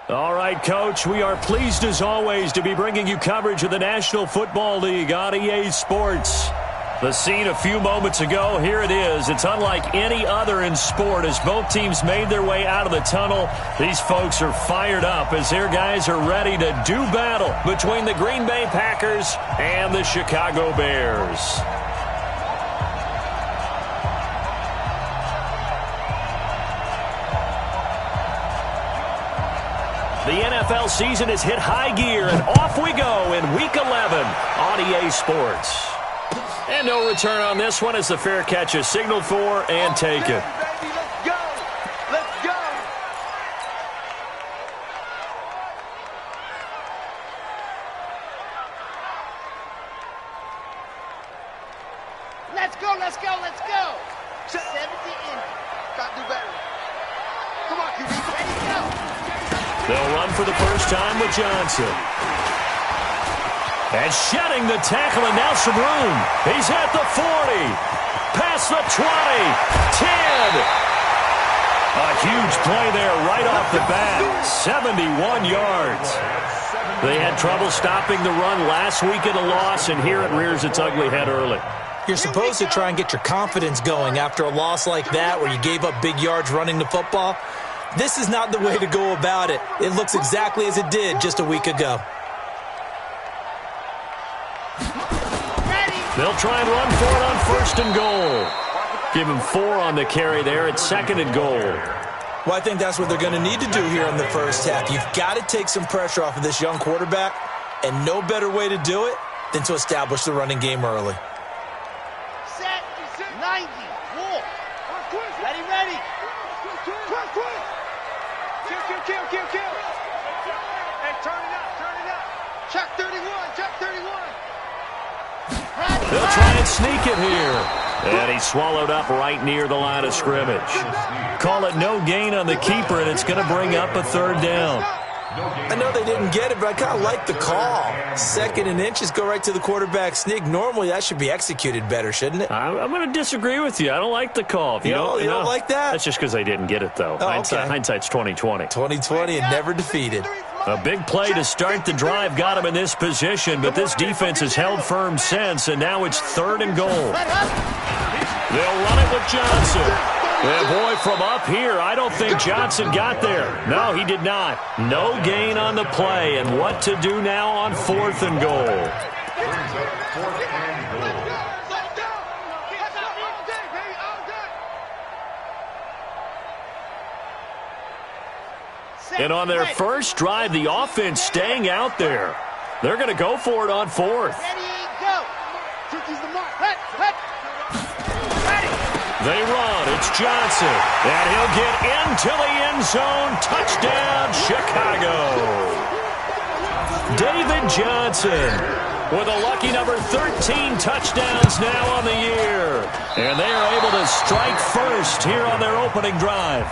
All right, Coach, we are pleased as always to be bringing you coverage of the National Football League on EA Sports. The scene a few moments ago, here it is. It's unlike any other in sport as both teams made their way out of the tunnel. These folks are fired up as their guys are ready to do battle between the Green Bay Packers and the Chicago Bears. The NFL season has hit high gear, and off we go in Week 11 on EA Sports. And no return on this one as the fair catch is signaled for and taken. Let's go. 70 in. Got to do better. Come on, QB. Ready, go. They'll run for the first time with Johnson. And shedding the tackle, and now some room. He's at the 40. Past the 20. 10. A huge play there right off the bat. 71 yards. They had trouble stopping the run last week in a loss, and here it rears its ugly head early. You're supposed to try and get your confidence going after a loss like that where you gave up big yards running the football. This is not the way to go about it. It looks exactly as it did just a week ago. They'll try and run for it on first and goal. Give him 4 on the carry there at second and goal. Well, I think that's what they're going to need to do here in the first half. You've got to take some pressure off of this young quarterback, and no better way to do it than to establish the running game early. Set. 90. Wolf. Ready. Kill. Hey, turn it up. Check 31. They'll try and sneak it here. And he's swallowed up right near the line of scrimmage. Call it no gain on the keeper, and it's going to bring up a third down. I know they didn't get it, but I kind of like the call. 2nd and inches, go right to the quarterback sneak. Normally, that should be executed better, shouldn't it? I'm going to disagree with you. I don't like the call. You don't like that? That's just because they didn't get it, though. Oh, okay. Hindsight's 20/20. 2020 and never defeated. A big play to start the drive got him in this position, but this defense has held firm since, and now it's 3rd and goal. They'll run it with Johnson. And boy, from up here, I don't think Johnson got there. No, he did not. No gain on the play, and what to do now on 4th and goal. And on their first drive, the offense staying out there. They're going to go for it on 4th. Ready, go. Turkey's the mark. Ready. They run. It's Johnson. And he'll get into the end zone. Touchdown, Chicago. David Johnson with a lucky number 13 touchdowns now on the year. And they are able to strike first here on their opening drive.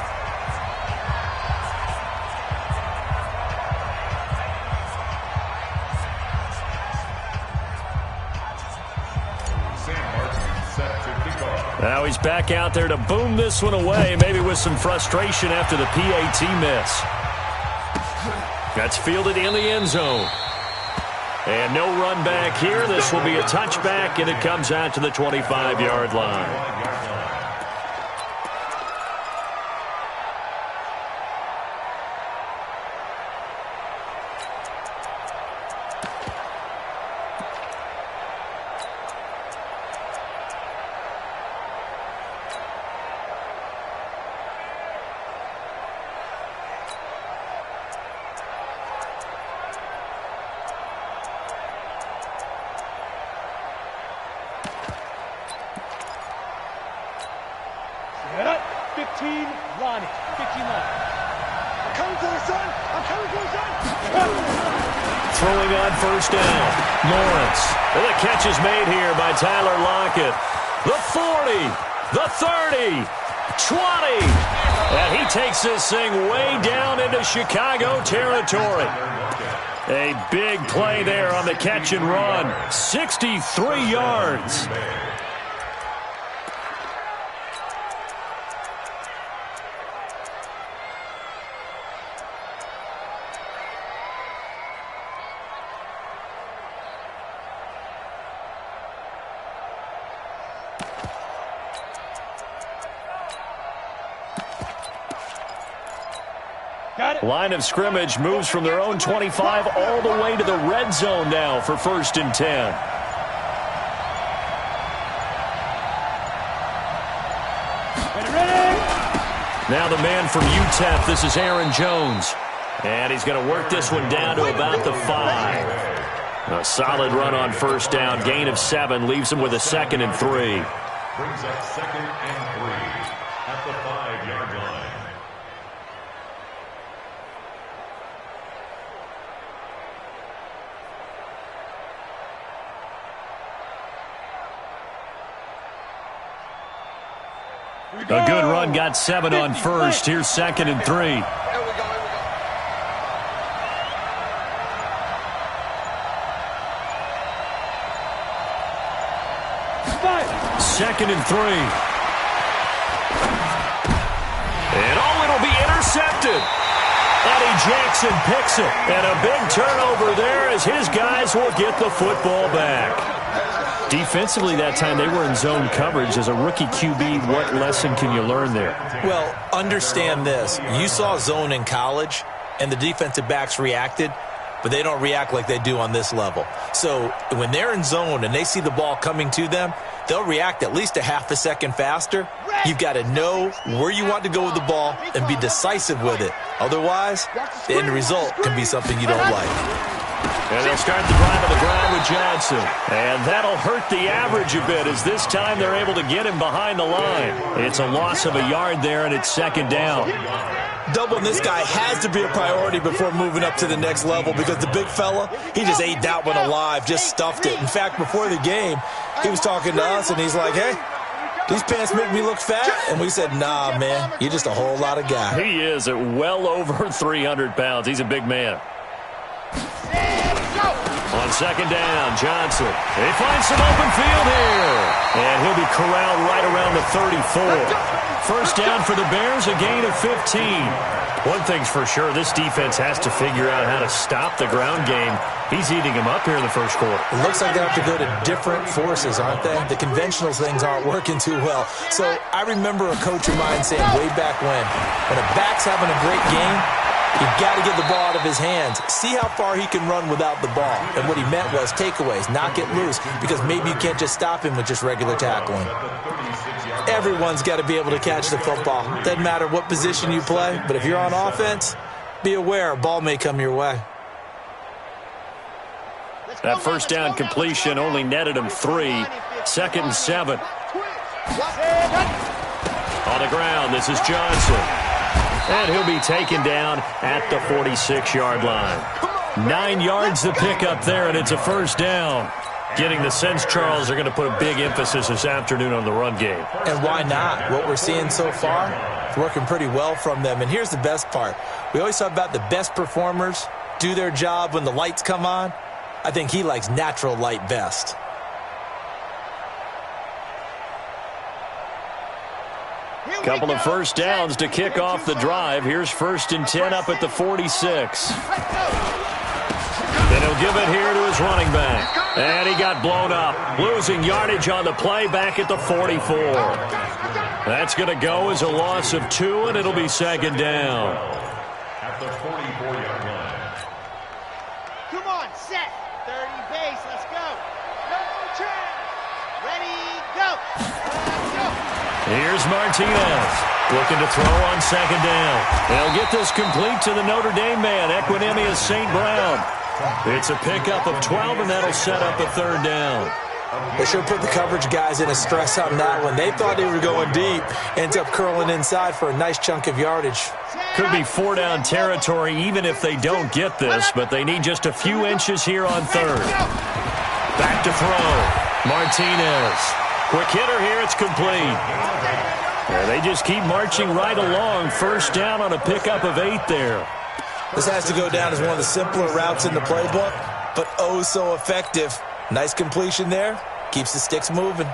Now he's back out there to boom this one away, maybe with some frustration after the PAT miss. That's fielded in the end zone. And no run back here. This will be a touchback, and it comes out to the 25-yard line. Throwing on first down. Lawrence. The catch is made here by Tyler Lockett. The 40. The 30. 20. And he takes this thing way down into Chicago territory. A big play there on the catch and run. 63 yards. Line of scrimmage moves from their own 25 all the way to the red zone now for 1st and 10. Now the man from UTEP, this is Aaron Jones. And he's going to work this one down to about the 5. A solid run on 1st down. Gain of 7 leaves him with a 2nd and 3. Brings up 2nd and 3 at the 5-yard line. A good run, got 7 on 1st. Here's 2nd and 3. Here we go. 2nd and 3. And it'll be intercepted. Eddie Jackson picks it. And a big turnover there as his guys will get the football back. Defensively that time, they were in zone coverage. As a rookie QB, what lesson can you learn there? Well, understand this. You saw zone in college, and the defensive backs reacted, but they don't react like they do on this level. So when they're in zone and they see the ball coming to them, they'll react at least a half a second faster. You've got to know where you want to go with the ball and be decisive with it. Otherwise, the end result can be something you don't like. And they'll start the drive on the ground with Johnson. And that'll hurt the average a bit as this time they're able to get him behind the line. It's a loss of a yard there, and it's 2nd down. Doubling this guy has to be a priority before moving up to the next level because the big fella, he just ate that one alive, just stuffed it. In fact, before the game, he was talking to us, and he's like, hey, these pants make me look fat. And we said, nah, man, you're just a whole lot of guy. He is at well over 300 pounds. He's a big man. On 2nd down, Johnson. He finds some open field here. And he'll be corralled right around the 34. 1st down for the Bears, a gain of 15. One thing's for sure, this defense has to figure out how to stop the ground game. He's eating him up here in the 1st quarter. It looks like they have to go to different forces, aren't they? The conventional things aren't working too well. So I remember a coach of mine saying way back when a back's having a great game, you've got to get the ball out of his hands. See how far he can run without the ball. And what he meant was takeaways, not get loose, because maybe you can't just stop him with just regular tackling. Everyone's got to be able to catch the football. Doesn't matter what position you play, but if you're on offense, be aware a ball may come your way. That 1st down completion only netted him 3. 2nd and 7. On the ground, this is Johnson. And he'll be taken down at the 46-yard line. 9 yards to pick up there, and it's a 1st down. Getting the sense Charles are going to put a big emphasis this afternoon on the run game. And why not? What we're seeing so far, it's working pretty well from them. And here's the best part. We always talk about the best performers do their job when the lights come on. I think he likes natural light best. Couple of 1st downs to kick off the drive. Here's 1st and 10 up at the 46. Then he'll give it here to his running back. And he got blown up. Losing yardage on the play back at the 44. That's going to go as a loss of 2, and it'll be 2nd down. At the 44-yard line. Come on, set. 30 base, let's go. No chance. Ready, go. Let's go. Here's Martinez. Looking to throw on 2nd down. They'll get this complete to the Notre Dame man, Equanimeous St. Brown. It's a pickup of 12, and that'll set up a 3rd down. They sure put the coverage guys in a stress on that one. They thought they were going deep. Ends up curling inside for a nice chunk of yardage. Could be 4-down territory even if they don't get this, but they need just a few inches here on 3rd. Back to throw. Martinez. Quick hitter here. It's complete. Yeah, they just keep marching right along. 1st down on a pickup of 8 there. This has to go down as one of the simpler routes in the playbook, but oh so effective. Nice completion there. Keeps the sticks moving.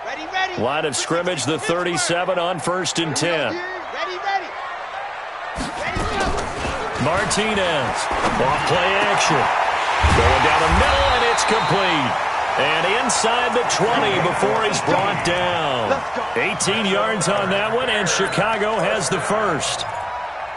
Ready. Line of scrimmage, the 37 on 1st and 10. Ready. Ready, go. Martinez. Off play action. Going down the middle, and it's complete. And inside the 20 before he's brought down. 18 yards on that one, and Chicago has the first.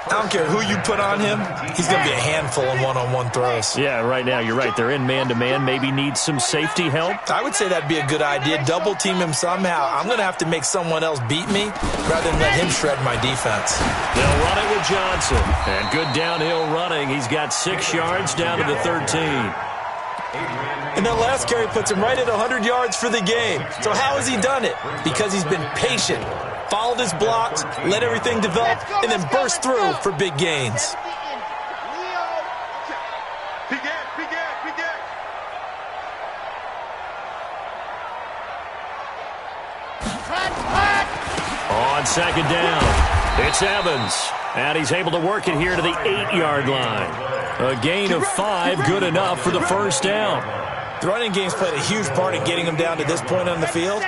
I don't care who you put on him. He's going to be a handful in one-on-one throws. Yeah, right now, you're right. They're in man-to-man. Maybe need some safety help. I would say that'd be a good idea. Double-team him somehow. I'm going to have to make someone else beat me rather than let him shred my defense. They'll run it with Johnson. And good downhill running. He's got 6 yards down to the 13. And that last carry puts him right at 100 yards for the game. So how has he done it? Because he's been patient, followed his blocks, let everything develop, and then burst through for big gains. On second down, it's Evans. And he's able to work it here to the 8-yard line. A gain of 5, good enough for the first down. The running game's played a huge part in getting him down to this point on the field.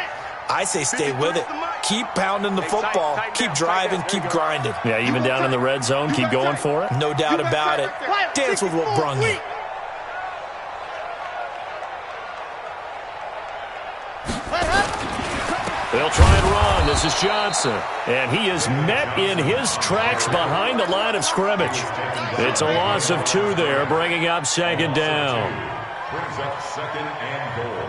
I say stay with it. Keep pounding the football. Keep driving. Keep grinding. Yeah, even down in the red zone, keep going for it. No doubt about it. Dance with what brung you. They'll try and run. This is Johnson. And he is met in his tracks behind the line of scrimmage. It's a loss of 2 there, bringing up second down. Brings up second and goal.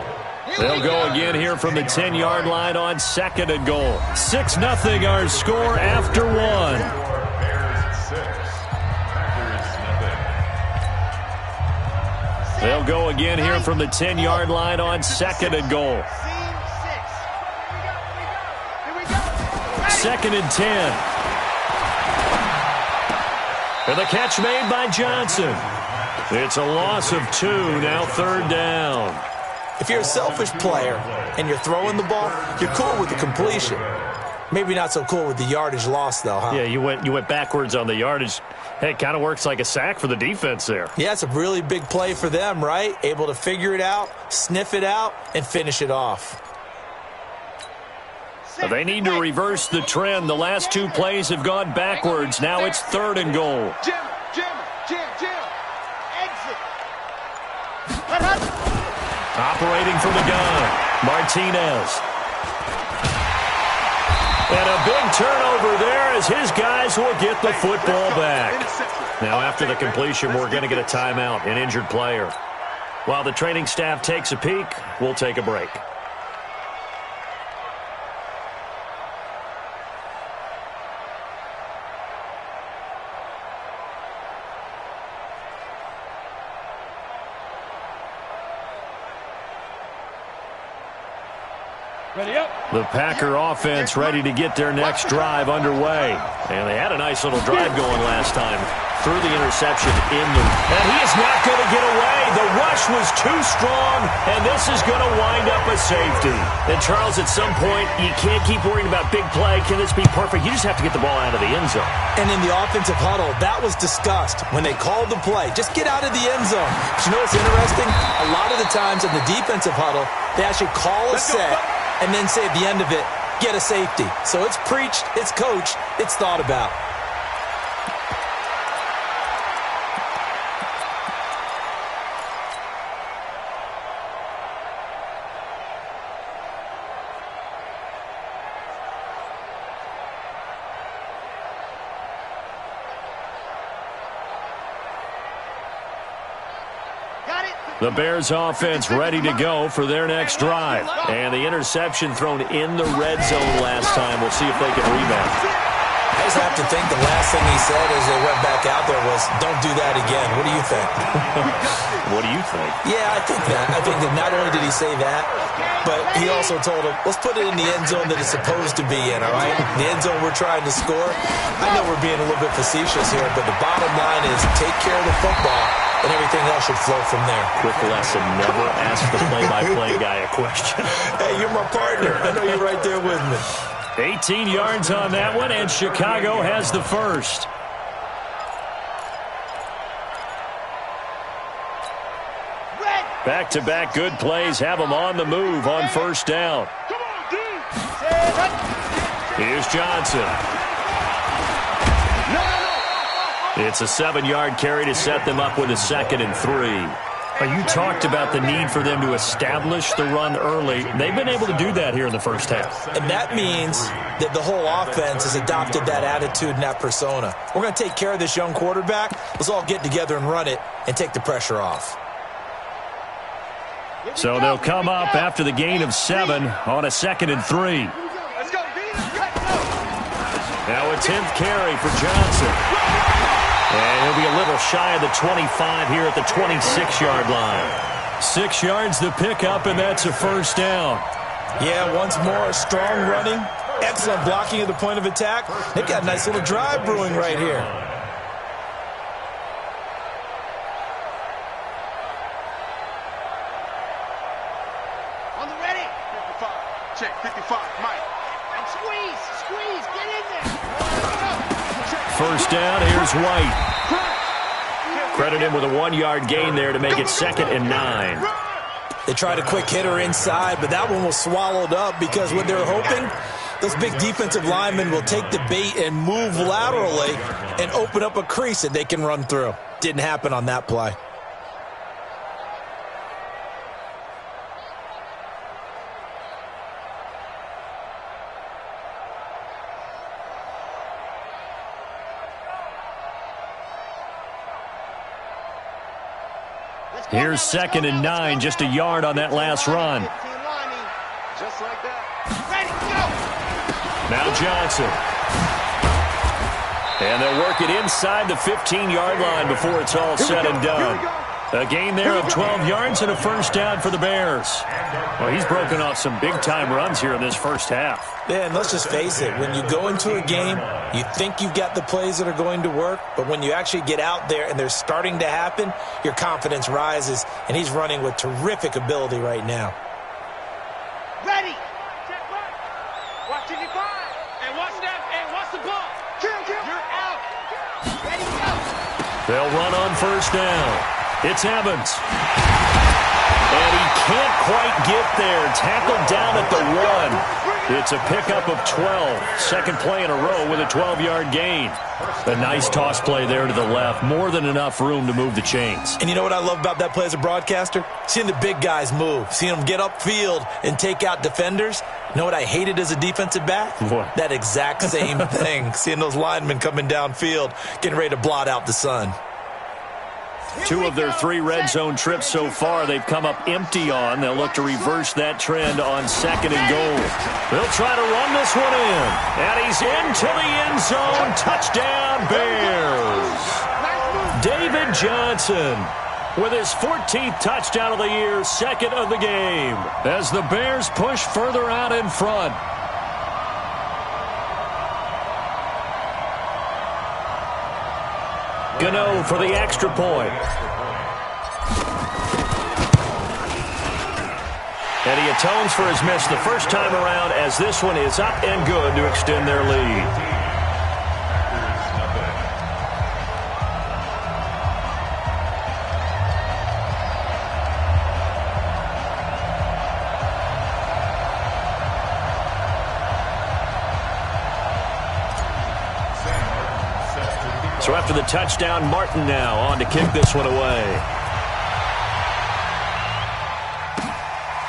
They'll go again here from the 10-yard line on second and goal. 6-0 our score after 1. Bears 6, Packers 0. They'll go again here from the 10-yard line on second and goal. Second and 10. And the catch made by Johnson. It's a loss of 2, now third down. If you're a selfish player and you're throwing the ball, you're cool with the completion. Maybe not so cool with the yardage loss, though, huh? Yeah, you went backwards on the yardage. Hey, it kind of works like a sack for the defense there. Yeah, it's a really big play for them, right? Able to figure it out, sniff it out, and finish it off. They need to reverse the trend. The last 2 plays have gone backwards. Now it's third and goal. Jim. Exit. Operating from the gun, Martinez. And a big turnover there as his guys will get the football back. Now after the completion, we're going to get a timeout, an injured player. While the training staff takes a peek, we'll take a break. The Packer offense ready to get their next drive underway. And they had a nice little drive going last time. Threw the interception in the... And he is not going to get away. The rush was too strong, and this is going to wind up a safety. And, Charles, at some point, you can't keep worrying about big play. Can this be perfect? You just have to get the ball out of the end zone. And in the offensive huddle, that was discussed when they called the play. Just get out of the end zone. But you know what's interesting? A lot of the times in the defensive huddle, they actually call a set and then say at the end of it, get a safety. So it's preached, it's coached, it's thought about. The Bears offense ready to go for their next drive. And the interception thrown in the red zone last time. We'll see if they can rebound. I just have to think the last thing he said as they went back out there was, don't do that again. What do you think? What do you think? Yeah, I think that. I think that not only did he say that, but he also told him, let's put it in the end zone that it's supposed to be in, all right? The end zone we're trying to score. I know we're being a little bit facetious here, but the bottom line is take care of the football, and everything else should flow from there. Quick lesson, never ask the play-by-play guy a question. Hey, you're my partner. I know you're right there with me. 18 yards on that one, and Chicago has the first. Back-to-back good plays have them on the move on first down. Here's Johnson. It's a 7-yard carry to set them up with a 2nd and 3. You talked about the need for them to establish the run early. They've been able to do that here in the first half. And that means that the whole offense has adopted that attitude and that persona. We're going to take care of this young quarterback. Let's all get together and run it and take the pressure off. So they'll come up after the gain of 7 on a 2nd and 3. Now a 10th carry for Johnson. And he'll be a little shy of the 25 here at the 26-yard line. 6 yards the pickup, and that's a first down. Yeah, once more, strong running, excellent blocking at the point of attack. They've got a nice little drive brewing right here. On the ready. 55. Check, 55, Mike. And squeeze, get in there. First down, here's White. Credit him with a 1-yard gain there to make it 2nd and 9. They tried a quick hitter inside, but that one was swallowed up because what they're hoping, those big defensive linemen will take the bait and move laterally and open up a crease that they can run through. Didn't happen on that play. Here's 2nd and 9, just a yard on that last run. Just like that. Ready, go! Now Johnson. And they'll work it inside the 15-yard line before it's all said and done. A gain there of 12 yards and a first down for the Bears. Well, he's broken off some big-time runs here in this first half. Yeah, and let's just face it. When you go into a game, you think you've got the plays that are going to work, but when you actually get out there and they're starting to happen, your confidence rises, and he's running with terrific ability right now. Ready! Check right. Watch 55. And watch that. And watch the ball. You're out. Ready, go. They'll run on first down. It's Evans. And he can't quite get there. Tackled down at the 1. It's a pickup of 12. Second play in a row with a 12-yard gain. A nice toss play there to the left. More than enough room to move the chains. And you know what I love about that play as a broadcaster? Seeing the big guys move. Seeing them get upfield and take out defenders. You know what I hated as a defensive back? What? That exact same thing. Seeing those linemen coming downfield, getting ready to blot out the sun. 2 of their 3 red zone trips so far they've come up empty on. They'll look to reverse that trend on 2nd and goal. They'll try to run this one in. And he's into the end zone. Touchdown, Bears. David Johnson with his 14th touchdown of the year, 2nd of the game, as the Bears push further out in front. Gano for the extra point. And he atones for his miss the first time around, as this one is up and good to extend their lead. So after the touchdown, Martin now on to kick this one away.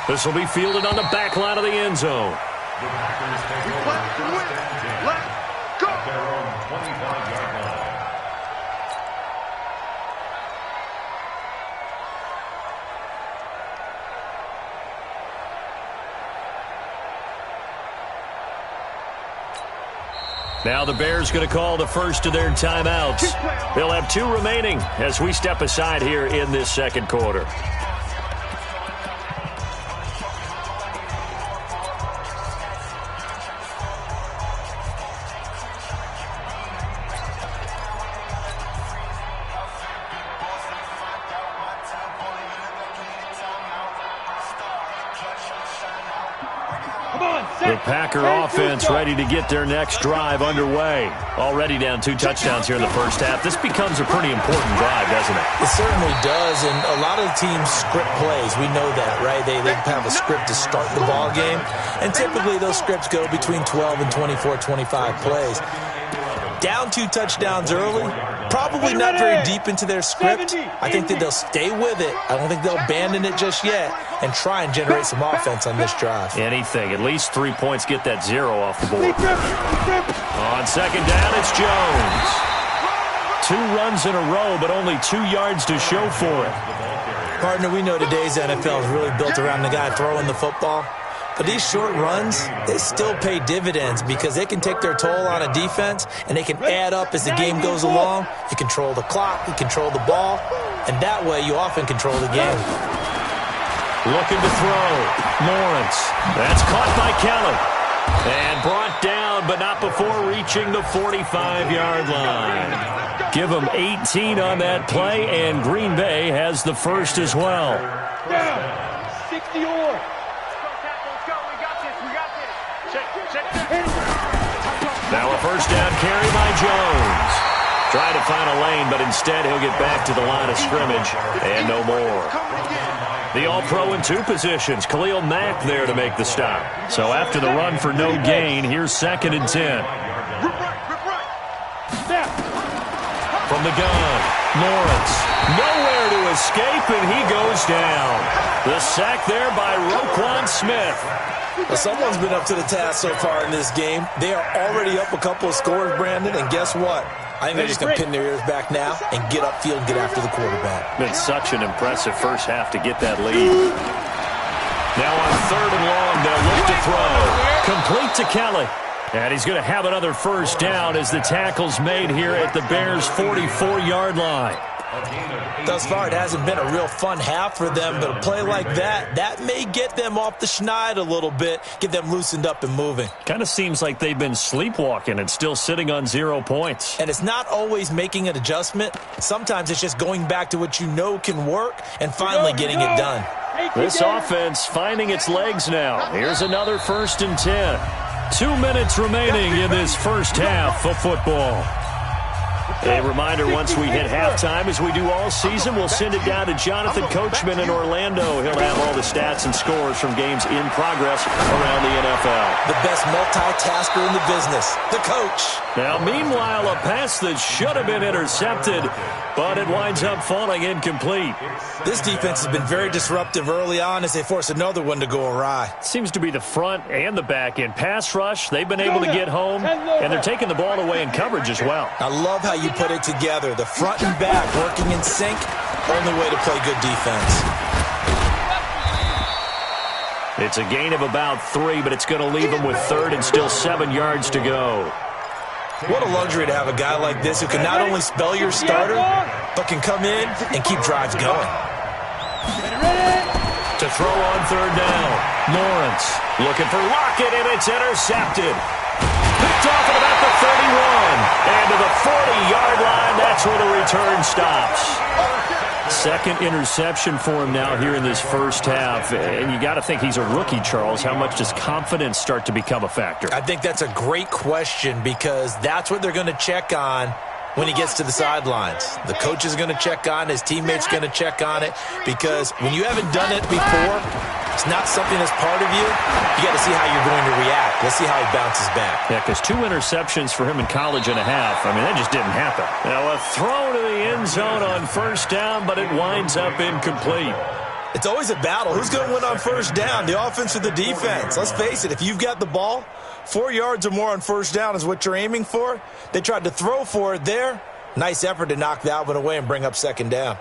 This will be fielded on the back line of the end zone. The Packers take over first and 10 at their own 25-yard line. Now the Bears going to call the first of their timeouts. They'll have 2 remaining as we step aside here in this second quarter. The Packer offense ready to get their next drive underway. Already down 2 touchdowns here in the first half. This becomes a pretty important drive, doesn't it? It certainly does, and a lot of teams script plays. We know that, right? They have a script to start the ball game, and typically those scripts go between 12 and 24, 25 plays. Down 2 touchdowns early, probably not very deep into their script. I think that they'll stay with it. I don't think they'll abandon it just yet and try and generate some offense on this drive. Anything. At least 3 points, get that 0 off the board. On second down, it's Jones. 2 runs in a row, but only 2 yards to show for it. Partner, we know today's NFL is really built around the guy throwing the football. But these short runs, they still pay dividends because they can take their toll on a defense, and they can add up as the game goes along. You control the clock, you control the ball, and that way you often control the game. Looking to throw. Lawrence. That's caught by Kelly. And brought down, but not before reaching the 45-yard line. Give them 18 on that play, and Green Bay has the first as well. 60-or. Now a first down carry by Jones. Trying to find a lane, but instead he'll get back to the line of scrimmage and no more. The All-Pro in 2 positions. Khalil Mack there to make the stop. So after the run for no gain, here's 2nd and 10. From the gun, Lawrence. Nowhere to escape, and he goes down. The sack there by Roquan Smith. Well, someone's been up to the task so far in this game. They are already up a couple of scores, Brandon, and guess what? I think they're just going to pin their ears back now and get upfield and get after the quarterback. Been such an impressive first half to get that lead. Now on 3rd and long, they'll look to throw. Complete to Kelly. And he's going to have another first down as the tackle's made here at the Bears' 44-yard line. Thus far, it hasn't been a real fun half for them, but a play like that may get them off the schneid a little bit, get them loosened up and moving. Kind of seems like they've been sleepwalking and still sitting on 0 points. And it's not always making an adjustment. Sometimes it's just going back to what you know can work and finally getting it done. This offense finding its legs now. Here's another 1st and 10. 2 minutes remaining in this first half of football. A reminder, once we hit halftime, as we do all season, we'll send it down to Jonathan Coachman in Orlando. He'll have all the stats and scores from games in progress around the NFL. The best multitasker in the business, the coach. Now, meanwhile, a pass that should have been intercepted, but it winds up falling incomplete. This defense has been very disruptive early on as they force another one to go awry. Seems to be the front and the back end. Pass rush, they've been able to get home, and they're taking the ball away in coverage as well. I love how you put it together. The front and back working in sync, only way to play good defense. It's a gain of about 3, but it's going to leave them with 3rd and still 7 yards to go. What a luxury to have a guy like this who can not only spell your starter, but can come in and keep drives going. To throw on 3rd down, Lawrence looking for Lockett, and it's intercepted. Picked off at about the 31. And to the 40-yard line, that's where the return stops. 2nd interception for him now here in this first half. And you got to think he's a rookie, Charles. How much does confidence start to become a factor? I think that's a great question because that's what they're going to check on when he gets to the sidelines. The coach is going to check on it. His teammates going to check on it because when you haven't done it before, it's not something that's part of you. You got to see how you're going to react. Let's see how he bounces back. Yeah, because 2 interceptions for him in college and a half. I mean, that just didn't happen. Now, a throw to the end zone on 1st down, but it winds up incomplete. It's always a battle. Who's going to win on 1st down, the offense or the defense? Let's face it, if you've got the ball, 4 yards or more on 1st down is what you're aiming for. They tried to throw for it there. Nice effort to knock that one away and bring up 2nd down.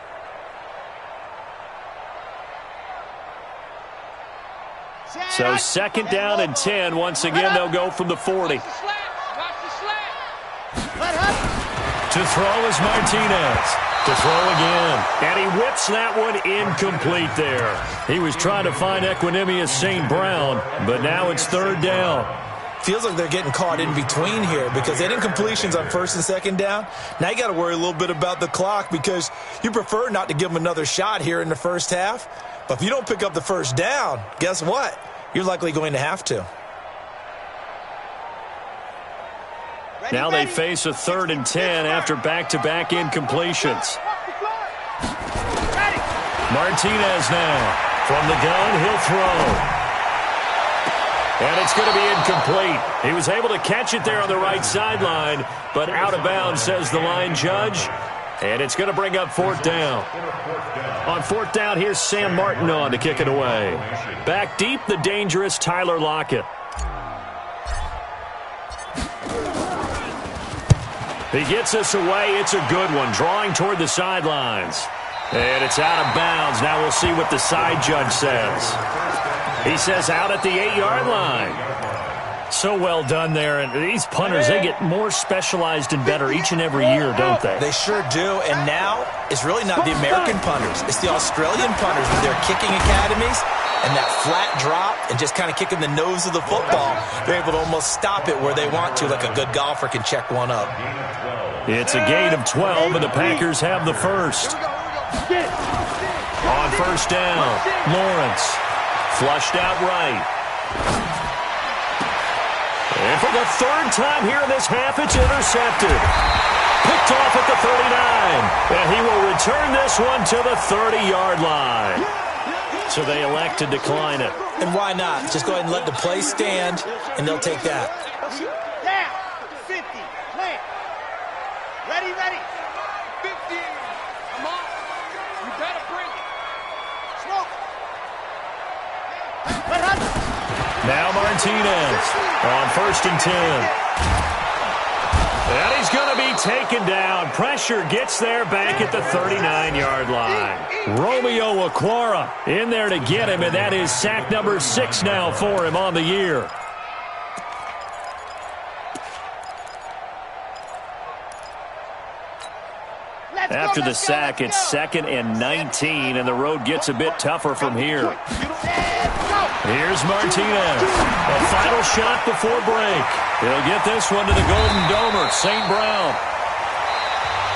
So 2nd down and 10. Once again, they'll go from the 40. To throw is Martinez. To throw again. And he whips that one incomplete there. He was trying to find Equanimeous St. Brown, but now it's 3rd down. Feels like they're getting caught in between here because they had incompletions on 1st and 2nd down. Now you got to worry a little bit about the clock because you prefer not to give them another shot here in the first half. But if you don't pick up the 1st down, guess what? You're likely going to have to. Now they face a 3rd and 10 after back-to-back incompletions. Martinez now. From the gun, he'll throw. And it's going to be incomplete. He was able to catch it there on the right sideline, but out of bounds, says the line judge. And it's going to bring up 4th down. On 4th down, here's Sam Martin on to kick it away. Back deep, the dangerous Tyler Lockett. He gets us away. It's a good one, drawing toward the sidelines. And it's out of bounds. Now we'll see what the side judge says. He says out at the 8-yard line. So well done there. And these punters, they get more specialized and better each and every year, don't they? They sure do. And now it's really not the American punters. It's the Australian punters with their kicking academies and that flat drop and just kind of kicking the nose of the football. They're able to almost stop it where they want to, like a good golfer can check one up. It's a gain of 12, and the Packers have the first. On 1st down, Lawrence flushed out right. And for the 3rd time here in this half, it's intercepted. Picked off at the 39. And he will return this one to the 30-yard line. So they elect to decline it. And why not? Just go ahead and let the play stand, and they'll take that. Down. 50. Plant. Ready, ready. 50. Come on. You better bring it. Smoke. Let Hudson. Now Martinez on 1st and 10. And he's going to be taken down. Pressure gets there back at the 39-yard line. Romeo Okwara in there to get him, and that is sack number 6 now for him on the year. After the sack, it's 2nd and 19, and the road gets a bit tougher from here. Here's Martinez. A final shot before break. He'll get this one to the Golden Domer, St. Brown.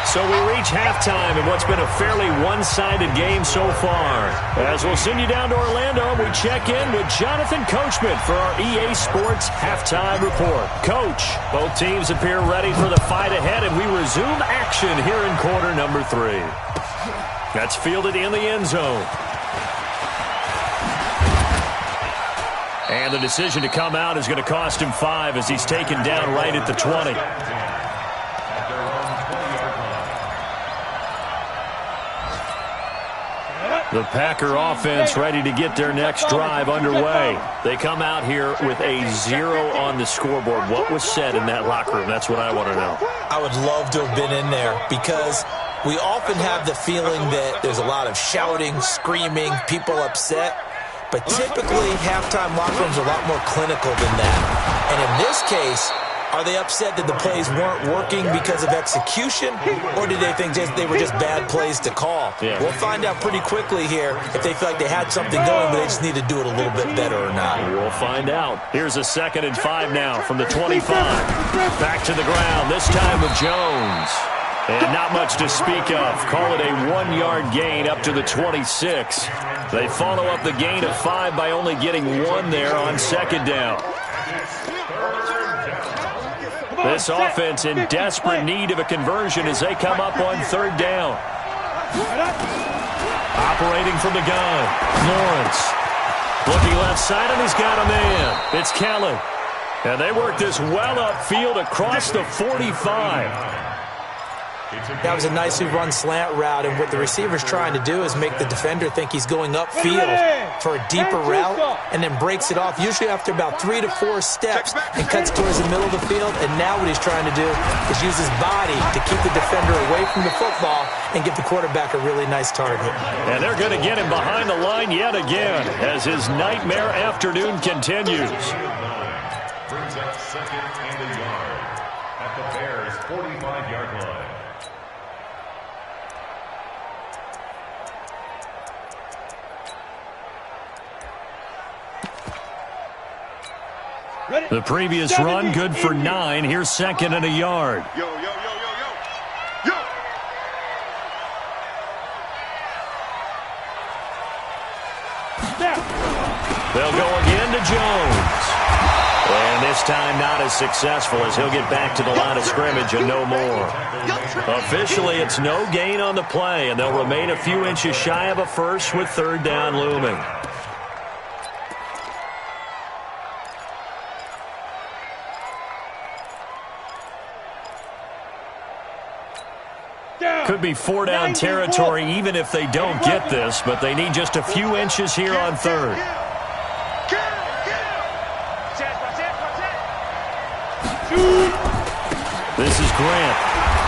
So we reach halftime in what's been a fairly one-sided game so far. As we'll send you down to Orlando, we check in with Jonathan Coachman for our EA Sports Halftime Report. Coach, both teams appear ready for the fight ahead, and we resume action here in quarter number 3. That's fielded in the end zone. And the decision to come out is going to cost him 5 as he's taken down right at the 20. The Packer offense ready to get their next drive underway. They come out here with a 0 on the scoreboard. What was said in that locker room? That's what I want to know. I would love to have been in there because we often have the feeling that there's a lot of shouting, screaming, people upset. But typically, halftime locker rooms are a lot more clinical than that. And in this case, are they upset that the plays weren't working because of execution, or did they think they were just bad plays to call? Yeah. We'll find out pretty quickly here if they feel like they had something going, but they just need to do it a little bit better or not. We'll find out. Here's a 2nd and 5 now from the 25. Back to the ground, this time with Jones. And not much to speak of. Call it a 1-yard gain up to the 26. They follow up the gain of 5 by only getting 1 there on 2nd down. This offense in desperate need of a conversion as they come up on 3rd down. Operating from the gun, Lawrence. Looking left side, and he's got a man. It's Kelly. And they work this well upfield across the 45. That was a nicely run slant route, and what the receiver's trying to do is make the defender think he's going upfield for a deeper route and then breaks it off, usually after about 3 to 4 steps, and cuts towards the middle of the field. And now what he's trying to do is use his body to keep the defender away from the football and give the quarterback a really nice target. And they're going to get him behind the line yet again as his nightmare afternoon continues. Brings up 2nd and a yard at the Bears' 45-yard line. The previous run, good for 9. Here's 2nd and a yard. Yo, yo, yo, yo, yo. Yo! They'll go again to Jones. And this time not as successful as he'll get back to the line of scrimmage and no more. Officially, it's no gain on the play, and they'll remain a few inches shy of a first with 3rd down looming. Could be 4-down territory even if they don't get this, but they need just a few inches here on third. This is Grant.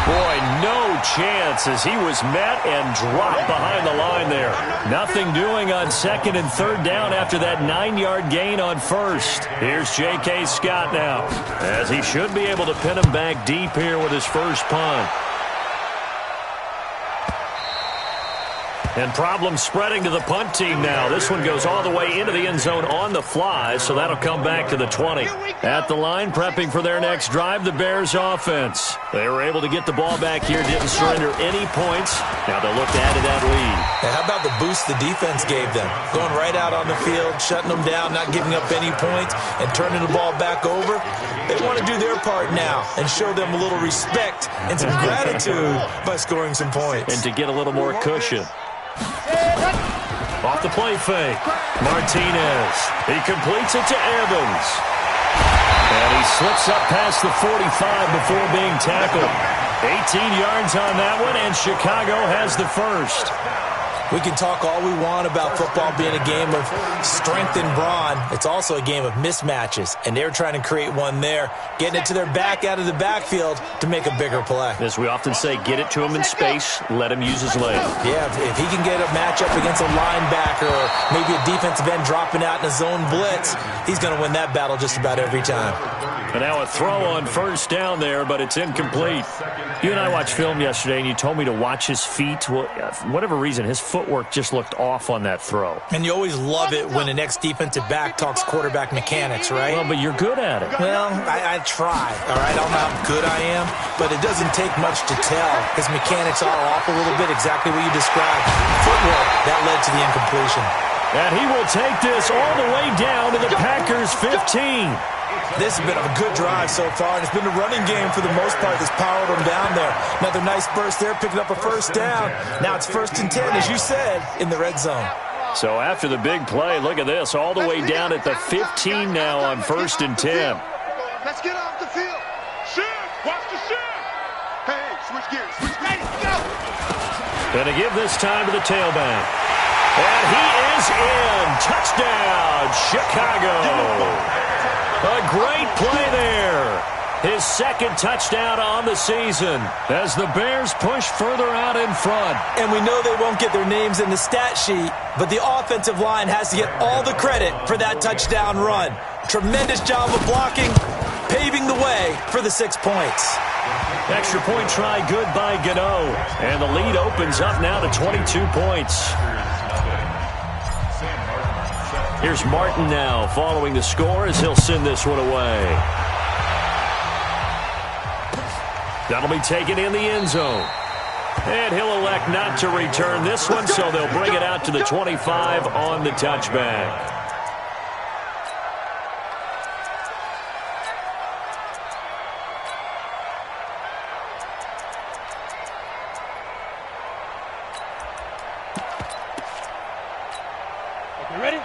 Boy, no chance as he was met and dropped behind the line there. Nothing doing on second and third down after that 9-yard gain on first. Here's J.K. Scott now, as he should be able to pin him back deep here with his first punt. And problems spreading to the punt team now. This one goes all the way into the end zone on the fly, so that'll come back to the 20. At the line, prepping for their next drive, the Bears offense. They were able to get the ball back here, didn't surrender any points. Now they'll look to add to that lead. And how about the boost the defense gave them? Going right out on the field, shutting them down, not giving up any points, and turning the ball back over. They want to do their part now and show them a little respect and some gratitude by scoring some points. And to get a little more cushion. Off the play fake. Martinez. He completes it to Evans. And he slips up past the 45 before being tackled. 18 yards on that one, and Chicago has the first. We can talk all we want about football being a game of strength and brawn. It's also a game of mismatches, and they're trying to create one there, getting it to their back out of the backfield to make a bigger play. As we often say, get it to him in space, let him use his leg. Yeah, if he can get a matchup against a linebacker or maybe a defensive end dropping out in a zone blitz, he's going to win that battle just about every time. And now a throw on first down there, but it's incomplete. You and I watched film yesterday, and you told me to watch his feet. Well, for whatever reason, his footwork just looked off on that throw. And you always love it when an ex-defensive back talks quarterback mechanics, right? Well, but you're good at it. Well, I try, all right? I don't know how good I am, but it doesn't take much to tell. His mechanics are off a little bit, exactly what you described. Footwork, that led to the incompletion. And he will take this all the way down to the Packers' 15. This has been a good drive so far, and it's been a running game for the most part that's powered them down there. Another nice burst there, picking up a first down. Now it's 1st and 10, as you said, in the red zone. So after the big play, look at this, all the way down at the 15 now on 1st and 10. Let's get off the field. Shift. Watch the shift. Hey, switch gears. Switch gears. Go. Going to give this time to the tailback. And he is in. Touchdown, Chicago. A great play there. His second touchdown on the season as the Bears push further out in front. And we know they won't get their names in the stat sheet, but the offensive line has to get all the credit for that touchdown run. Tremendous job of blocking, paving the way for the 6 points. Extra point try good by Gano. And the lead opens up now to 22 points. Here's Martin now following the score as he'll send this one away. That'll be taken in the end zone. And he'll elect not to return this one, so they'll bring it out to the 25 on the touchback.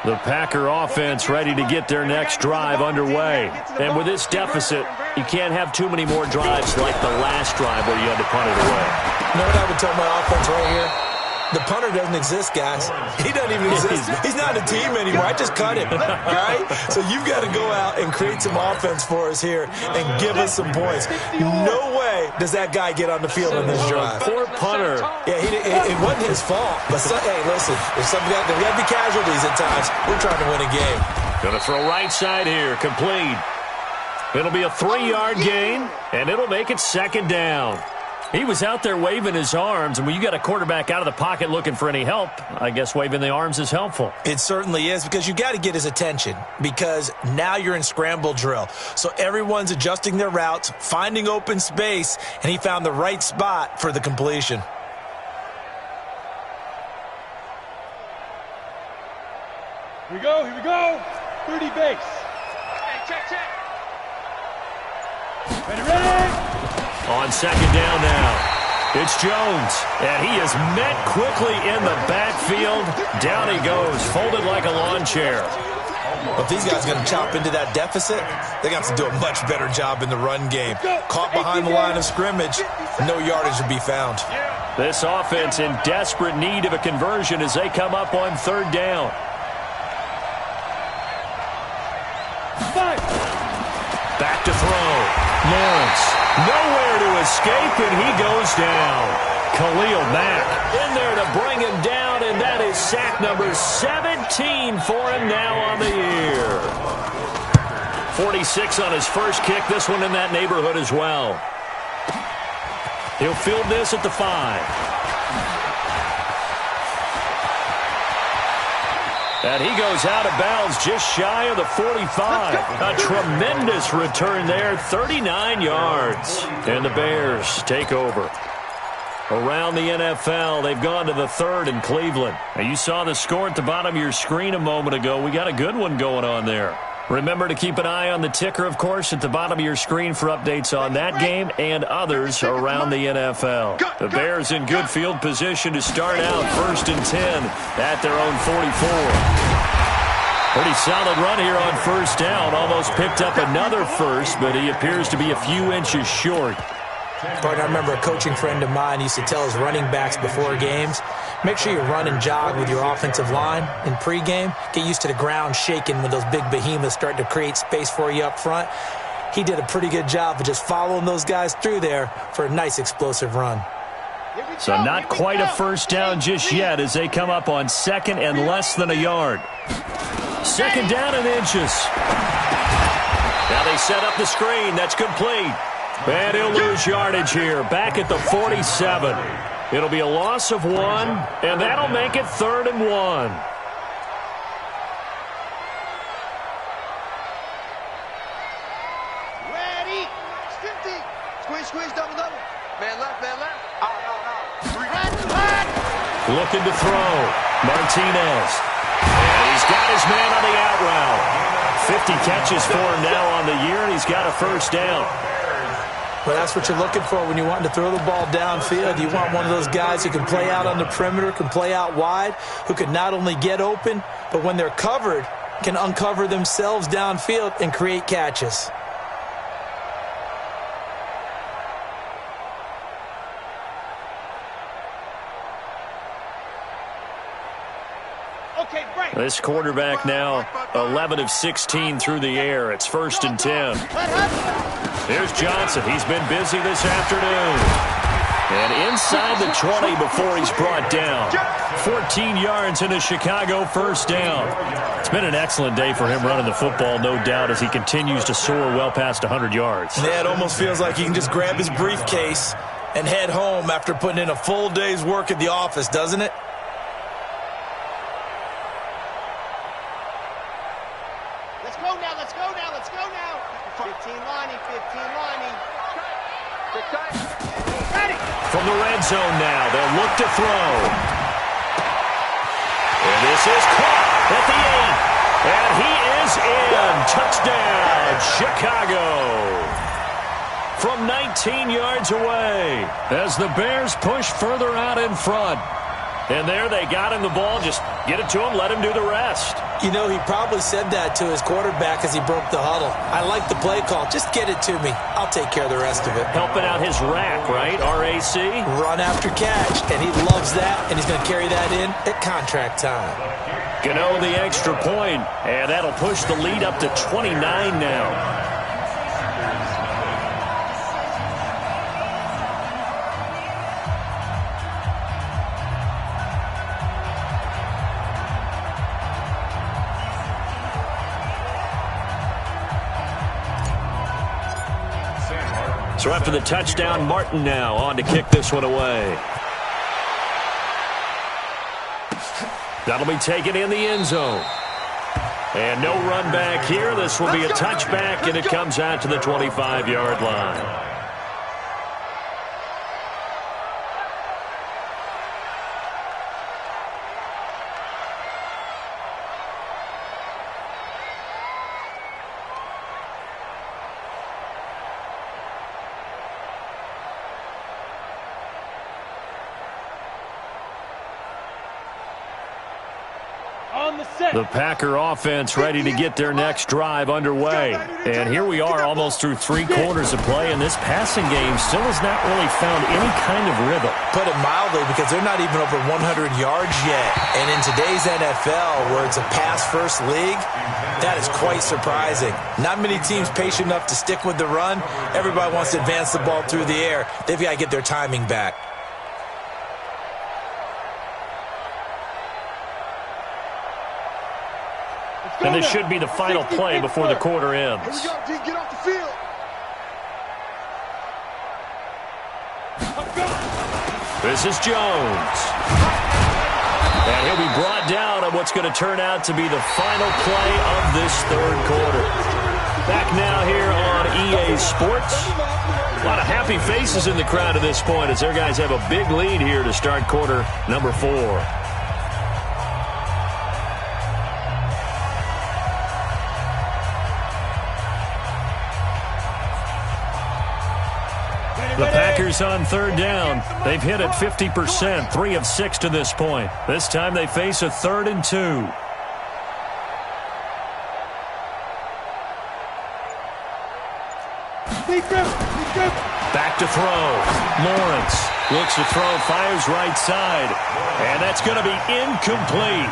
The Packer offense ready to get their next drive underway. And with this deficit, you can't have too many more drives like the last drive where you had to punt it away. You know what I would tell my offense right here? The punter doesn't exist, guys. He doesn't even exist. He's not a team anymore. I just cut him, all right? So you've got to go out and create some offense for us here and give us some points. No way does that guy get on the field in this drive. Poor punter. Yeah, it wasn't his fault. But, hey, listen, we have to be casualties at times. We're trying to win a game. Going to throw right side here, complete. It'll be a 3-yard gain, and it'll make it 2nd down. He was out there waving his arms, and when you got a quarterback out of the pocket looking for any help, I guess waving the arms is helpful. It certainly is, because you got to get his attention, because now you're in scramble drill. So everyone's adjusting their routes, finding open space, and he found the right spot for the completion. Here we go. Here we go. 30 base. Hey, check. Ready. On 2nd down now, it's Jones, and he is met quickly in the backfield. Down he goes, folded like a lawn chair. If these guys are going to chop into that deficit, they're going to have to do a much better job in the run game. Caught behind the line of scrimmage, no yardage to be found. This offense in desperate need of a conversion as they come up on third down. Back to throw. Lawrence, nowhere to escape, and he goes down. Khalil Mack in there to bring him down, and that is sack number 17 for him now on the year. 46 on his first kick, this one in that neighborhood as well. He'll field this at the 5. And he goes out of bounds just shy of the 45. A tremendous return there, 39 yards. And the Bears take over. Around the NFL, they've gone to the 3rd in Cleveland. Now, you saw the score at the bottom of your screen a moment ago. We got a good one going on there. Remember to keep an eye on the ticker, of course, at the bottom of your screen for updates on that game and others around the NFL. The Bears in good field position to start out 1st and 10 at their own 44. Pretty solid run here on first down. Almost picked up another first, but he appears to be a few inches short. Partner, I remember a coaching friend of mine used to tell his running backs before games, make sure you run and jog with your offensive line in pregame. Get used to the ground shaking when those big behemoths start to create space for you up front. He did a pretty good job of just following those guys through there for a nice explosive run. So not quite a first down just yet as they come up on 2nd and less than a yard. 2nd down and inches. Now they set up the screen. That's complete. And he'll lose yardage here. Back at the 47. It'll be a loss of 1, and that'll make it 3rd and 1. Ready. Squeeze, double. Man left. Looking to throw. Martinez. And he's got his man on the out route. 50 catches for him now on the year, and he's got a first down. Well, that's what you're looking for when you want to throw the ball downfield. You want one of those guys who can play out on the perimeter, can play out wide, who can not only get open, but when they're covered, can uncover themselves downfield and create catches. Okay, break. This quarterback now 11 of 16 through the air. It's 1st and 10. Here's Johnson. He's been busy this afternoon. And inside the 20 before he's brought down. 14 yards in a Chicago first down. It's been an excellent day for him running the football, no doubt, as he continues to soar well past 100 yards. Yeah, it almost feels like he can just grab his briefcase and head home after putting in a full day's work at the office, doesn't it? Let's go now. 15 Lonnie. Ready. From the red zone now, they'll look to throw. And this is caught at the 8. And he is in. Touchdown, Chicago. From 19 yards away as the Bears push further out in front. And there they got him the ball. Just get it to him, let him do the rest. You know, he probably said that to his quarterback as he broke the huddle. I like the play call. Just get it to me. I'll take care of the rest of it. Helping out his rack, right? RAC? Run after catch. And he loves that, and he's going to carry that in at contract time. Gano the extra point, and that'll push the lead up to 29 now. So after the touchdown, Martin now on to kick this one away. That'll be taken in the end zone. And no run back here. This will be a touchback, and it comes out to the 25-yard line. The Packer offense ready to get their next drive underway. And here we are almost through 3 quarters of play, and this passing game still has not really found any kind of rhythm. Put it mildly, because they're not even over 100 yards yet. And in today's NFL, where it's a pass-first league, that is quite surprising. Not many teams patient enough to stick with the run. Everybody wants to advance the ball through the air. They've got to get their timing back. And this should be the final play before the quarter ends. Here we go, D. Get off the field. This is Jones. And he'll be brought down on what's going to turn out to be the final play of this third quarter. Back now here on EA Sports. A lot of happy faces in the crowd at this point as their guys have a big lead here to start quarter number 4. The Packers on third down. They've hit it 50%, 3 of 6 to this point. This time they face a 3rd and 2. Back to throw. Lawrence looks to throw, fires right side. And that's going to be incomplete.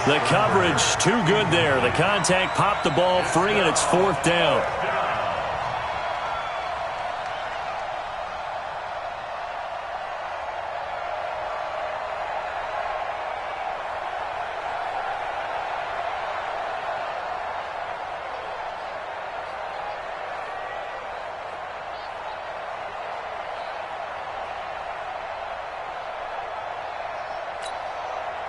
The coverage too good there. The contact popped the ball free, and it's 4th down.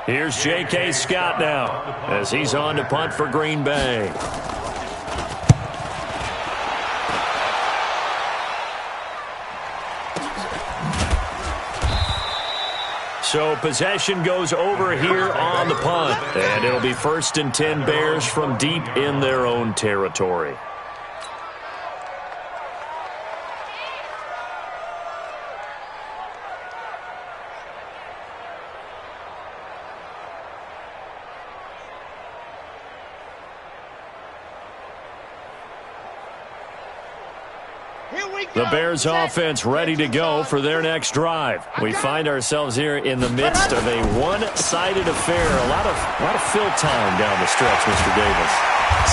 Here's J.K. Scott now as he's on to punt for Green Bay. So possession goes over here on the punt. And it'll be 1st and 10 Bears from deep in their own territory. The Bears offense ready to go for their next drive. We find ourselves here in the midst of a one-sided affair. A lot of fill time down the stretch, Mr. Davis.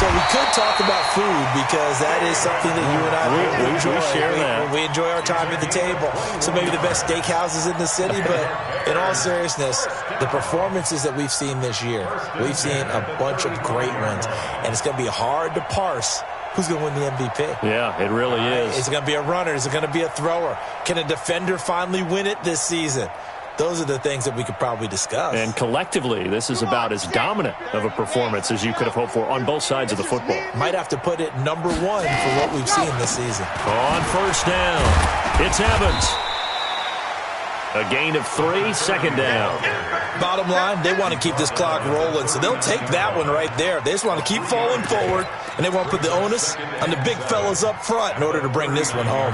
So we could talk about food, because that is something that you and I we enjoy. share that. We enjoy our time at the table. So maybe the best steakhouses in the city, but in all seriousness, the performances that we've seen this year, we've seen a bunch of great ones, and it's going to be hard to parse who's going to win the MVP. Yeah, it really is. Is it going to be a runner? Is it going to be a thrower? Can a defender finally win it this season? Those are the things that we could probably discuss. And collectively, this is about as dominant of a performance as you could have hoped for on both sides of the football. Might have to put it number 1 for what we've seen this season. On 1st down, it's Evans. A gain of 3, 2nd down. Bottom line, they want to keep this clock rolling, so they'll take that one right there. They just want to keep falling forward, and they want to put the onus on the big fellas up front in order to bring this one home.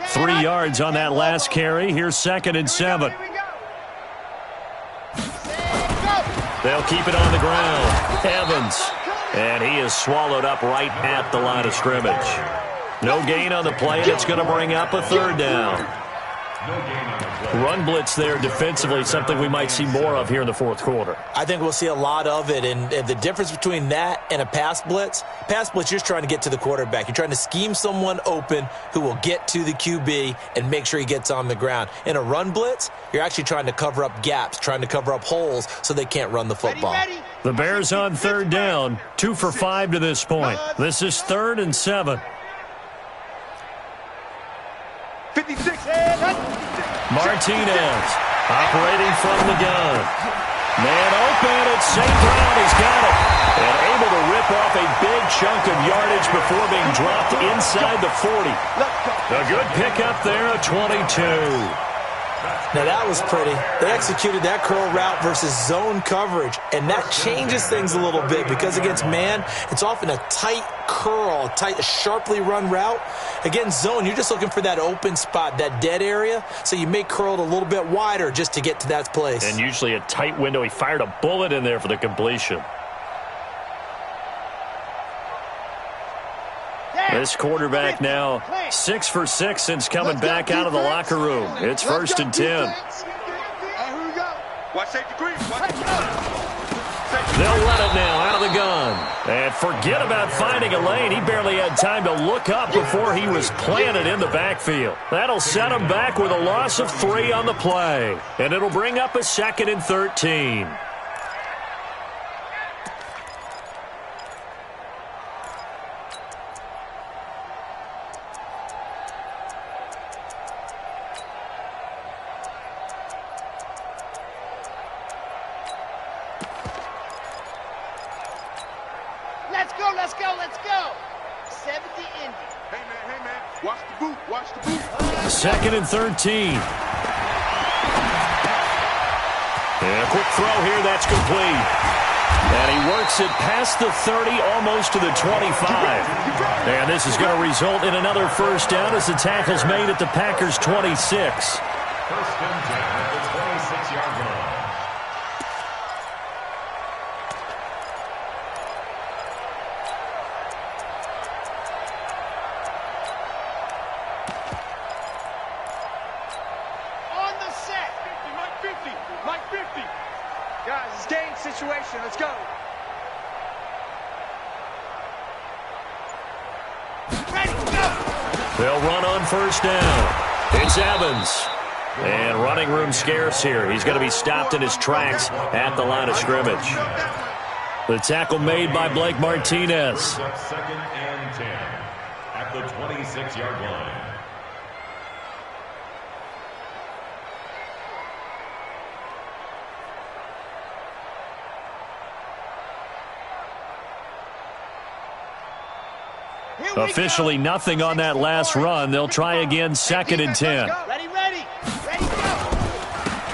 Three yards on that last carry. Here's 2nd and 7. They'll keep it on the ground. Evans. And he is swallowed up right at the line of scrimmage. No gain on the play, and it's going to bring up a 3rd down. Run blitz there defensively, something we might see more of here in the 4th quarter. I think we'll see a lot of it, and the difference between that and a pass blitz, you're just trying to get to the quarterback. You're trying to scheme someone open who will get to the QB and make sure he gets on the ground. In a run blitz, you're actually trying to cover up gaps, trying to cover up holes so they can't run the football. The Bears on 3rd down, 2 for 5 to this point. This is 3rd and 7. 56. Martinez operating from the gun. Man open, it's St. Brown. He's got it. And able to rip off a big chunk of yardage before being dropped inside the 40. A good pickup there, a 22. Now that was pretty. They executed that curl route versus zone coverage, and that changes things a little bit because against man, it's often a tight curl, a sharply run route. Against zone, you're just looking for that open spot, that dead area, so you may curl it a little bit wider just to get to that place. And usually a tight window. He fired a bullet in there for the completion. This quarterback now 6 for 6 since coming back out of the locker room. It's 1st and 10. They'll run it now out of the gun. And forget about finding a lane. He barely had time to look up before he was planted in the backfield. That'll set him back with a loss of 3 on the play. And it'll bring up a 2nd and 13. Let's go. 70 Indy. Hey, man. Watch the boot. 2nd and 13. And a quick throw here. That's complete. And he works it past the 30, almost to the 25. And this is going to result in another 1st down as the tackle's made at the Packers' 26. 1st and 10 at the 26-yard line. Guys, it's game situation. Let's go. Ready, go. They'll run on 1st down. It's Evans. And running room scarce here. He's going to be stopped in his tracks at the line of scrimmage. The tackle made by Blake Martinez. 2nd and 10 at the 26-yard line. Officially nothing on that last run. They'll try again 2nd and 10. Ready, go.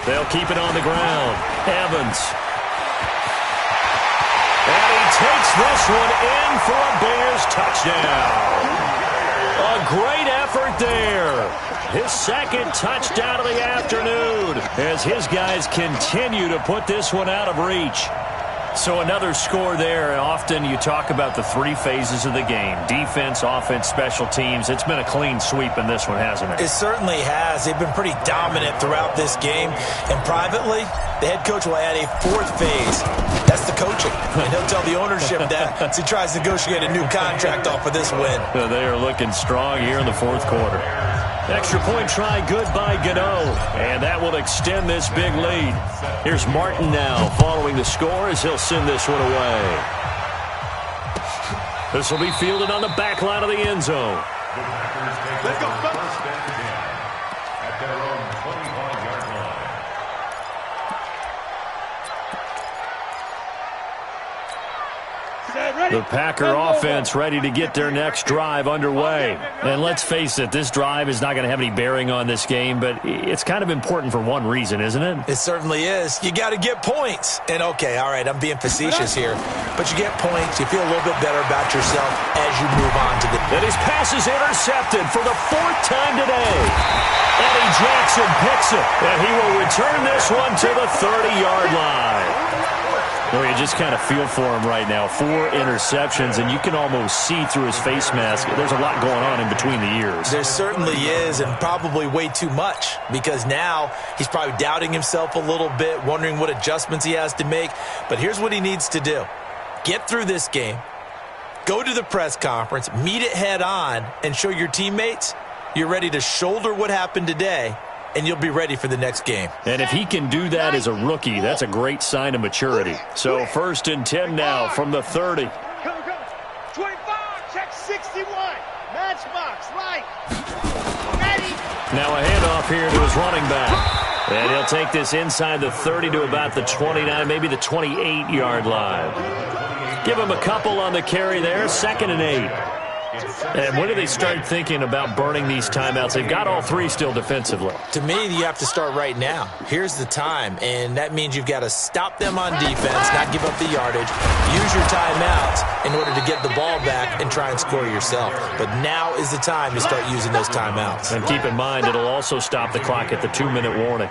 They'll keep it on the ground. Evans. And he takes this one in for a Bears touchdown. A great effort there. His 2nd touchdown of the afternoon as his guys continue to put this one out of reach. So another score there. Often you talk about the 3 phases of the game. Defense, offense, special teams. It's been a clean sweep in this one, hasn't it? It certainly has. They've been pretty dominant throughout this game. And privately, the head coach will add a 4th phase. That's the coaching. And he'll tell the ownership that as he tries to negotiate a new contract off of this win. They are looking strong here in the 4th quarter. Extra point try good by Gano. And that will extend this big lead. Here's Martin now following the score as he'll send this one away. This will be fielded on the back line of the end zone. The Packers take Let's go, over 1st and 10 at their own 25-yard line. The Packer offense ready to get their next drive underway. And let's face it, this drive is not going to have any bearing on this game, but it's kind of important for one reason, isn't it? It certainly is. You got to get points. And okay, all right, I'm being facetious here, but you get points, you feel a little bit better about yourself as you move on to the... And his pass is intercepted for the 4th time today. Eddie Jackson picks it, and he will return this one to the 30-yard line. No, you just kind of feel for him right now. 4 interceptions, and you can almost see through his face mask. There's a lot going on in between the ears. There certainly is, and probably way too much, because now he's probably doubting himself a little bit, wondering what adjustments he has to make. But here's what he needs to do. Get through this game, go to the press conference, meet it head on, and show your teammates you're ready to shoulder what happened today, and you'll be ready for the next game. And if he can do that as a rookie, that's a great sign of maturity. So 1st and 10 now from the 30. Go. 25, check 61. Matchbox, right. Ready. Now a handoff here to his running back. And he'll take this inside the 30 to about the 29, maybe the 28-yard line. Give him a couple on the carry there, 2nd and 8. And when do they start thinking about burning these timeouts? They've got all three still defensively. To me, you have to start right now. Here's the time, and that means you've got to stop them on defense, not give up the yardage, use your timeouts in order to get the ball back and try and score yourself. But now is the time to start using those timeouts. And keep in mind, it'll also stop the clock at the 2-minute warning.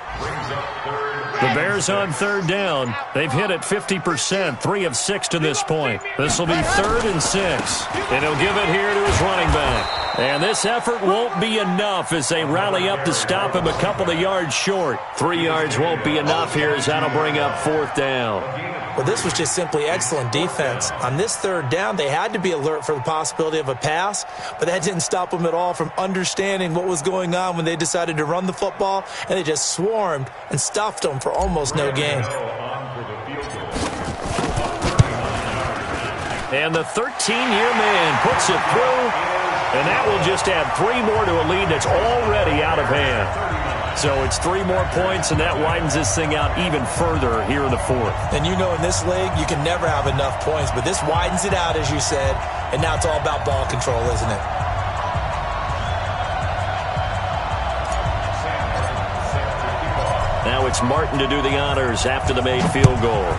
The Bears on third down. They've hit it 50%, 3 of 6 to this point. This will be 3rd and 6. And he'll give it here to his running back. And this effort won't be enough as they rally up to stop him a couple of yards short. 3 yards won't be enough here as that'll bring up 4th down. Well, this was just simply excellent defense. On this 3rd down, they had to be alert for the possibility of a pass, but that didn't stop them at all from understanding what was going on when they decided to run the football, and they just swarmed and stuffed them for almost no gain. And the 13-year man puts it through, and that will just add 3 more to a lead that's already out of hand. So it's 3 more points, and that widens this thing out even further here in the 4th. And you know in this league, you can never have enough points, but this widens it out, as you said, and now it's all about ball control, isn't it? Now it's Martin to do the honors after the made field goal.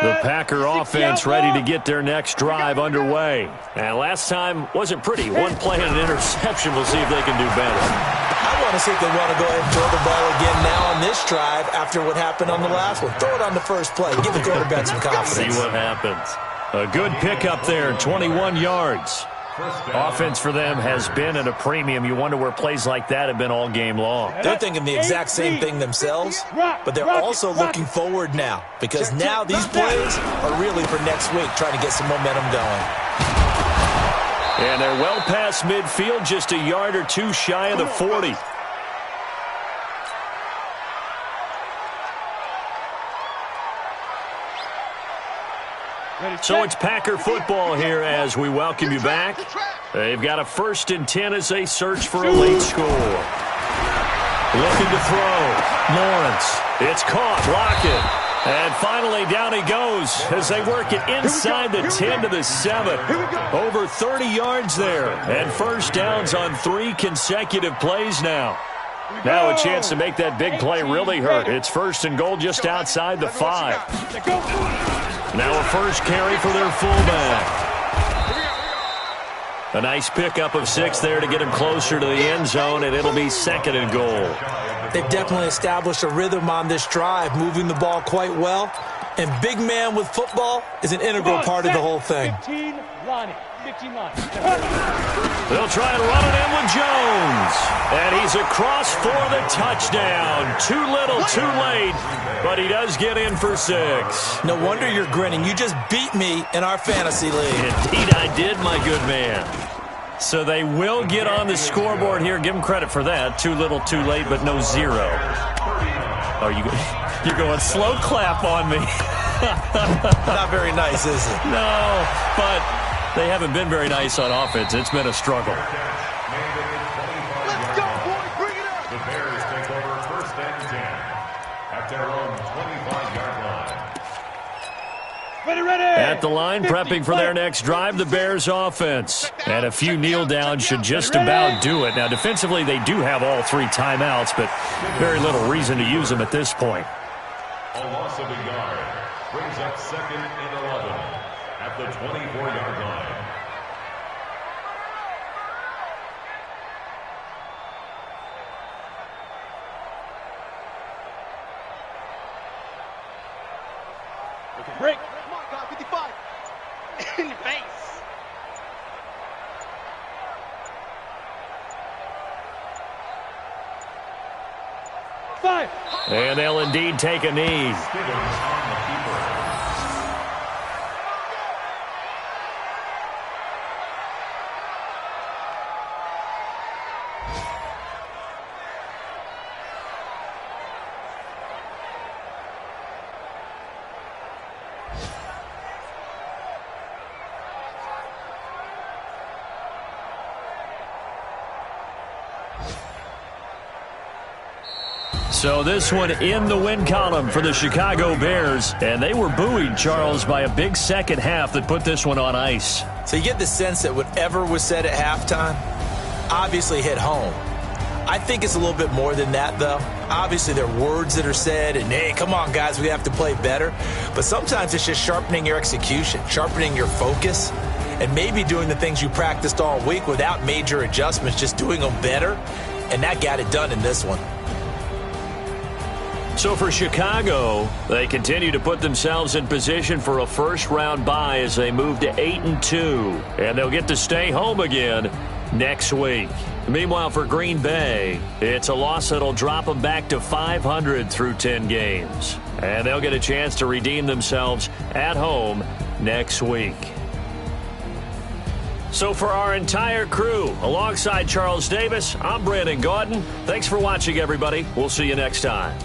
The Packer offense ready to get their next drive underway. And last time wasn't pretty. One play and an interception. We'll see if they can do better. I want to see if they want to go ahead and throw the ball again now on this drive after what happened on the last one. Throw it on the first play. Give the quarterback some confidence. See what happens. A good pickup there, 21 yards. Offense for them has been at a premium. You wonder where plays like that have been all game long. They're thinking the exact same thing themselves, but they're also looking forward now because now these plays are really for next week, trying to get some momentum going. And they're well past midfield, just a yard or 2 shy of the 40. So it's Packer football here as we welcome you back. They've got a 1st and 10 as they search for a late score. Looking to throw. Lawrence. It's caught. Lockett. And finally down he goes as they work it inside the 10 to the 7. Over 30 yards there. And first downs on 3 consecutive plays now. Now a chance to make that big play really hurt. It's 1st and goal just outside the 5. Now a first carry for their fullback. A nice pickup of 6 there to get him closer to the end zone, and it'll be 2nd and goal. They've definitely established a rhythm on this drive, moving the ball quite well. And big man with football is an integral part of the whole thing. 15 line. They'll try and run it in with Jones. And he's across for the touchdown. Too little, too late. But he does get in for 6. No wonder you're grinning. You just beat me in our fantasy league. Indeed I did, my good man. So they will get on the scoreboard here. Give them credit for that. Too little, too late, but no 0. Oh, you're going slow clap on me. Not very nice, is it? No, but they haven't been very nice on offense. It's been a struggle. Let's go, boys. Bring it up. The Bears take over 1st and 10 at their own 25-yard line. Ready. At the line, prepping for their next drive, the Bears offense. And a few kneel downs should just about do it. Now, defensively, they do have all 3 timeouts, but very little reason to use them at this point. A loss of a yard brings up 2nd and 11 at the 24-yard line. Break. Come on, God, 55. In the face. Five. And they'll indeed take a knee. So this one in the win column for the Chicago Bears, and they were buoyed, Charles, by a big second half that put this one on ice. So you get the sense that whatever was said at halftime obviously hit home. I think it's a little bit more than that, though. Obviously, there are words that are said, and, hey, come on, guys, we have to play better. But sometimes it's just sharpening your execution, sharpening your focus, and maybe doing the things you practiced all week without major adjustments, just doing them better. And that got it done in this one. So for Chicago, they continue to put themselves in position for a first-round bye as they move to 8-2, and they'll get to stay home again next week. Meanwhile, for Green Bay, it's a loss that'll drop them back to 500 through 10 games, and they'll get a chance to redeem themselves at home next week. So for our entire crew, alongside Charles Davis, I'm Brandon Gaudin. Thanks for watching, everybody. We'll see you next time.